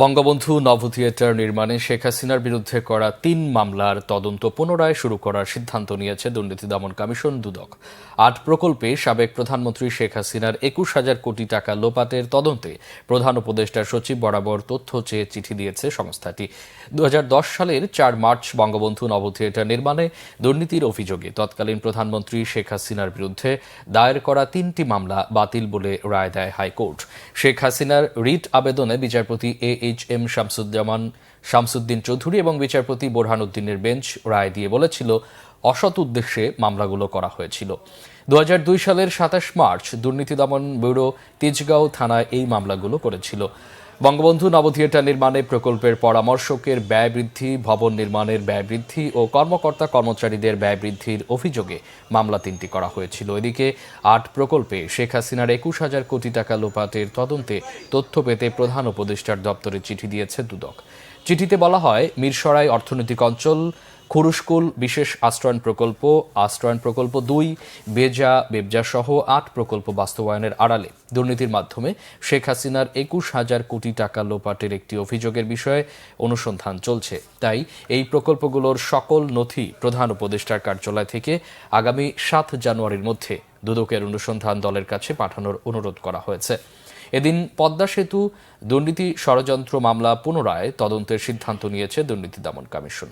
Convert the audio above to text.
Bangabandhu নভ theatre নির্মাণে শেখ হাসিনার বিরুদ্ধে করা ৩ মামলার তদন্ত পুনরায় শুরু করার সিদ্ধান্ত নিয়েছে দুর্নীতি দমন কমিশন দুদক। ৮ প্রকল্পে সাবেক প্রধানমন্ত্রী শেখ হাসিনার ২১,০০০ কোটি টাকা লোপাটের তদন্তে প্রধান উপদেষ্টা সচিব বরাবর তথ্য চেয়ে চিঠি দিয়েছে সংস্থাটি। ২০১০ সালের ৪ মার্চ বঙ্গবন্ধু নভ থিয়েটার নির্মাণে দুর্নীতির অভিযোগে তৎকালীন প্রধানমন্ত্রী শেখ হাসিনার বিরুদ্ধে দায়ের করা ৩টি মামলা বাতিল বলে রায় দেয় হাইকোর্ট। শেখ হাসিনার রিট আবেদনে বিচারপতি এইচ.এম. শামসুদ্দিন চৌধুরী এবং বিচারপতি বোরহানউদ্দিনের বেঞ্চ রায় দিয়ে বলেছিল, অসৎ উদ্দেশ্যে মামলাগুলো করা হয়েছিল। ২০০২ সালের ২৭ মার্চ দুর্নীতি দমন ব্যুরো তেজগাঁও থানায় এই মামলাগুলো করেছিল। বঙ্গবন্ধু নভ থিয়েটার নির্মাণে প্রকল্পের পরামর্শকের ব্যয় বৃদ্ধি, ভবন নির্মাণের ব্যয় বৃদ্ধি ও কর্মকর্তা কর্মচারীদের ব্যয় বৃদ্ধির অভিযোগে মামলা ৩টি করা হয়েছিল। এদিকে ৮ প্রকল্পে শেখ হাসিনার ২১,০০০ কোটি টাকা লোপাটের তদন্তে তথ্য পেতে প্রধান উপদেষ্টার দপ্তরে চিঠি দিয়েছে দুদক। চিঠিতে বলা হয়, মিরসরাই অর্থনৈতিক অঞ্চল, খুরুশকুল বিশেষ আশ্রয়ণ প্রকল্প ২, বেবজা সহ ৮ প্রকল্প বাস্তবায়নের আড়ালে দুর্নীতির মাধ্যমে শেখ হাসিনার ২১,০০০ কোটি টাকা লোপাটের একটি অভিযোগের বিষয়ে অনুসন্ধান চলছে। তাই এই প্রকল্পগুলোর সকল নথি প্রধান উপদেষ্টার কার্যালয় থেকে আগামী ৭ জানুয়ারির মধ্যে দুদকের অনুসন্ধান দলের কাছে পাঠানোর অনুরোধ করা হয়েছে। এদিন পদ্মা সেতু দুর্নীতি ষড়যন্ত্র মামলা পুনরায় তদন্তের সিদ্ধান্ত নিয়েছে দুর্নীতি দমন কমিশন।